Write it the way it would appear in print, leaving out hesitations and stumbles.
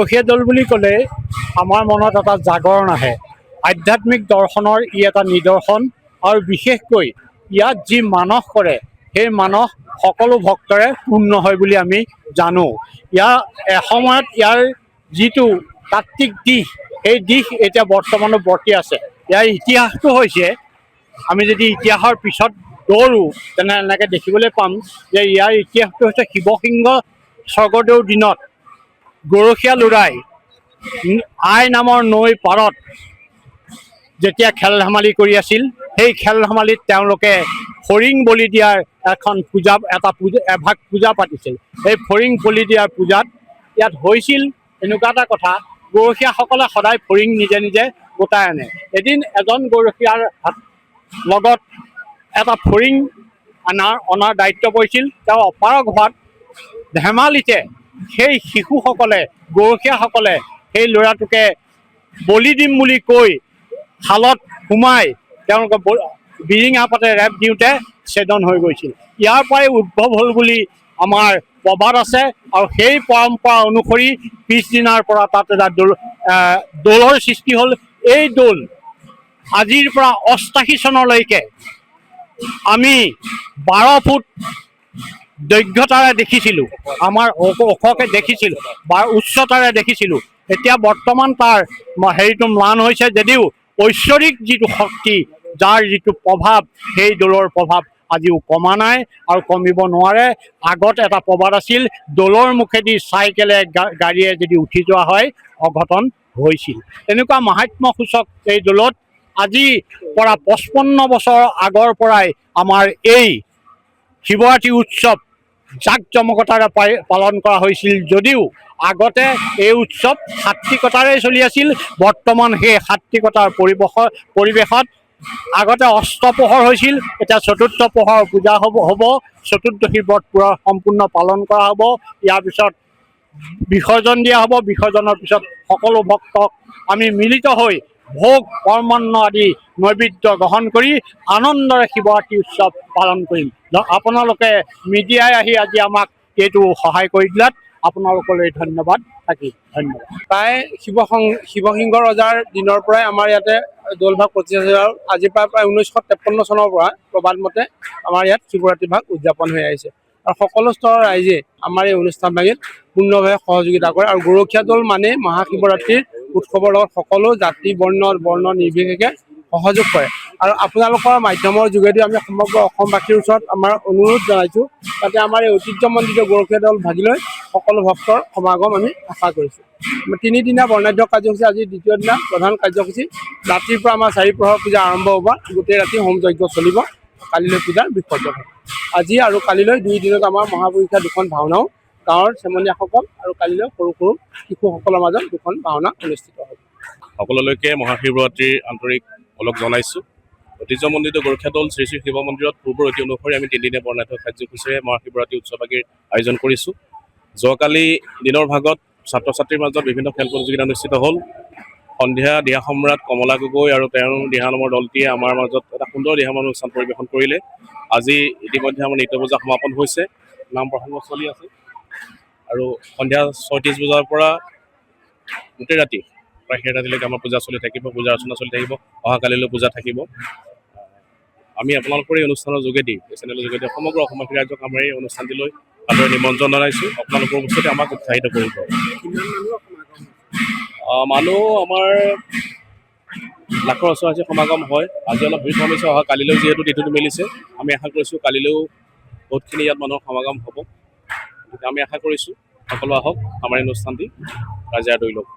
গৰখীয়া দৌল বুলি ক'লে আমাৰ মনত এটা জাগৰণ আহে। আধ্যাত্মিক দৰ্শনৰ ই এটা নিদৰ্শন আৰু বিশেষকৈ ইয়াত যি মানস কৰে সেই মানস সকলো ভক্তৰে পূৰ্ণ হয় বুলি আমি জানো। এসময়ত ইয়াৰ যিটো তাত্ত্বিক দিশ সেই দিশ এতিয়া বৰ্তমানো বৰ্তি আছে। ইয়াৰ ইতিহাসটো হৈছে, আমি যদি ইতিহাসৰ পিছত দৌৰোঁ তেনে এনেকৈ দেখিবলৈ পাম যে ইয়াৰ ইতিহাসটো হৈছে শিৱসিংহ স্বৰ্গদেউৰ দিনত গৰখীয়া ল'ৰাই আই নামৰ নৈৰ পাৰত যেতিয়া খেল ধেমালি কৰি আছিল, সেই খেল ধেমালিত তেওঁলোকে ফৰিং বলি দিয়াৰ এভাগ পূজা পাতিছিল। সেই ফৰিং বলি দিয়াৰ পূজাত ইয়াত হৈছিল এনেকুৱা এটা কথা, গৰখীয়াসকলে সদায় ফৰিং নিজে নিজে গোটাই আনে। এদিন এজন গৰখীয়াৰ লগত এটা ফৰিং অনাৰ দায়িত্ব পৰিছিল। তেওঁ অপাৰগ হোৱাত ধেমালিতে সেই শিশুসকলে, গৰখীয়াসকলে সেই ল'ৰাটোকে বলি দিম বুলি কৈ শালত সোমাই তেওঁলোকে বিৰিঙা পাতে ৰেপ দিওঁতে ছেদন হৈ গৈছিল। ইয়াৰ পৰাই উদ্ভৱ হ'ল বুলি আমাৰ প্ৰবাদ আছে আৰু সেই পৰম্পৰা অনুসৰি পিছদিনাৰ পৰা তাত এটা দৌলৰ সৃষ্টি হ'ল। এই দৌল আজিৰ পৰা ৮৮ চনলৈকে আমি ১২ ফুট দৈৰ্ঘ্যতাৰে দেখিছিলোঁ, আমাৰ ওখকৈ দেখিছিলোঁ বা উচ্চতাৰে দেখিছিলোঁ। এতিয়া বৰ্তমান তাৰ হেৰিটো ম্লান হৈছে যদিও ঐশ্বৰিক যিটো শক্তি, যাৰ যিটো প্ৰভাৱ, সেই দৌলৰ প্ৰভাৱ আজিও কমা নাই আৰু কমিব নোৱাৰে। আগত এটা প্ৰবাদ আছিল, দৌলৰ মুখেদি চাইকেলে গাড়ীয়ে যদি উঠি যোৱা হয় অঘটন হৈছিল। এনেকুৱা মাহাত্ম্যসূচক এই দৌলত আজি পৰা ৫৫ বছৰ আগৰ পৰাই আমাৰ এই শিৱৰাত্ৰি উৎসৱ জাক-জমকতাৰে পালন কৰা হৈছিল যদিও আগতে এই উৎসৱ সাত্ত্বিকতাৰেই চলি আছিল। বৰ্তমান সেই সাত্ত্বিকতাৰ পৰিৱেশত আগতে অস্তপহৰ হৈছিল, এতিয়া চতুৰ্থ পোহৰ পূজা হ'ব। চতুৰ্দশী ব্ৰত পুৰা সম্পূৰ্ণ পালন কৰা হ'ব। ইয়াৰ পিছত বিসৰ্জন দিয়া হ'ব। বিসৰ্জনৰ পিছত সকলো ভক্তক আমি মিলিত হৈ ভোগ কৰ্মান্ন আদি নৈবেদ্য গ্ৰহণ কৰি আনন্দৰে শিৱৰাত্ৰি উৎসৱ পালন কৰিম। আপোনালোকে মিডিয়াই আহি আজি আমাক এইটো সহায় কৰি দিলাত আপোনালোকলৈ ধন্যবাদ থাকিল। ধন্যবাদ। প্ৰায় শিৱসিংহ ৰজাৰ দিনৰ পৰাই আমাৰ ইয়াতে দৌলভাগ প্ৰতিষ্ঠা হৈছিল আৰু আজিৰ পৰা প্ৰায় ১৯৫৩ চনৰ পৰা প্ৰবাদ মতে আমাৰ ইয়াত শিৱৰাত্ৰি ভাগ উদযাপন হৈ আহিছে। আৰু সকলো স্তৰৰ ৰাইজে আমাৰ এই অনুষ্ঠানভাগিত পূৰ্ণভাৱে সহযোগিতা কৰে। আৰু গৰখীয়া দৌল মানে মহাশিৱৰাত্ৰিৰ উৎসৱৰ লগত সকলো জাতি বৰ্ণ নিৰ্বিশেষে সহযোগ কৰে। আৰু আপোনালোকৰ মাধ্যমৰ যোগেদি আমি সমগ্ৰ অসমবাসীৰ ওচৰত আমাৰ অনুৰোধ জনাইছোঁ, যাতে আমাৰ এই ঐতিহ্যমণ্ডিত গৰখীয়া দৌল ভাগিলৈ সকলো ভক্তৰ সমাগম আমি আশা কৰিছোঁ। ৩ দিনীয়া বৰ্ণাঢ্য কাৰ্যসূচী, আজি দ্বিতীয় দিনা প্ৰধান কাৰ্যসূচী। ৰাতিৰ পৰা আমাৰ ৪ প্ৰহৰ পূজা আৰম্ভ হ'ব, গোটেই ৰাতি হোম যজ্ঞ চলিব, কালিলৈ পূজাৰ বিসৰ্জন হ'ব। আজি আৰু কালিলৈ 2 দিনত আমাৰ মহাপুৰুষীয়া 2খন ভাওনাও গাঁৱৰ চেমনীয়াসকল আৰু কালিলৈ সৰু সৰু শিশুসকলৰ মাজত 2খন ভাওনা অনুষ্ঠিত হ'ব। সকলোলৈকে মহাশিৱৰাত্ৰিৰ আন্তৰিক ওলগ জনাইছোঁ। ঐতিহ্যমণ্ডিত গৰখীয়া দৌল শ্ৰী শ্ৰী শিৱ মন্দিৰত পূৰ্বৰ ৰীতি অনুসৰি আমি 3 দিনীয়া বৰ্ণাঢ্য কাৰ্যসূচীৰে মহাশিৱৰাত্ৰি উৎসৱাগীৰ আয়োজন কৰিছোঁ। যোৱাকালি দিনৰ ভাগত ছাত্ৰ ছাত্ৰীৰ মাজত বিভিন্ন খেল প্ৰতিযোগিতা অনুষ্ঠিত হ'ল। সন্ধিয়া দিহা সম্ৰাট কমলা গগৈ আৰু তেওঁৰ দিহা নামৰ দলটিয়ে আমাৰ মাজত এটা সুন্দৰ দিহানাম অনুষ্ঠান পৰিৱেশন কৰিলে। আজি ইতিমধ্যে আমাৰ নৃত্য পূজা সমাপন হৈছে, নাম প্ৰসংগ চলি আছে আৰু সন্ধিয়া ৩৬ বজাৰ পৰা গোটেই ৰাতি প্ৰায় সেই ৰাতিলৈকে আমাৰ পূজা চলি থাকিব, পূজা অৰ্চনা চলি থাকিব। অহাকালিলৈ পূজা থাকিব। আমি আপোনালোকৰ এই অনুষ্ঠানৰ যোগেদি, এই চেনেলৰ যোগেদি সমগ্ৰ অসমবাসী ৰাইজক আমাৰ এই অনুষ্ঠানটিলৈ আদৰণি নিমন্ত্ৰণ জনাইছোঁ। আপোনালোকৰ বস্তুতে আমাক উৎসাহিত কৰিব। মানুহ আমাৰ লাখৰ ওচৰা-ওচৰি সমাগম হয়। আজি অলপ ভিৰ কমিছে, অহা কালিলৈ যিহেতু তিথিটো মিলিছে, আমি আশা কৰিছোঁ কালিলৈও বহুতখিনি ইয়াত মানুহৰ সমাগম হ'ব। গতিকে আমি আশা কৰিছোঁ সকলো আহক, আমাৰ এই অনুষ্ঠানটি ৰাইজে আদৰি লওক।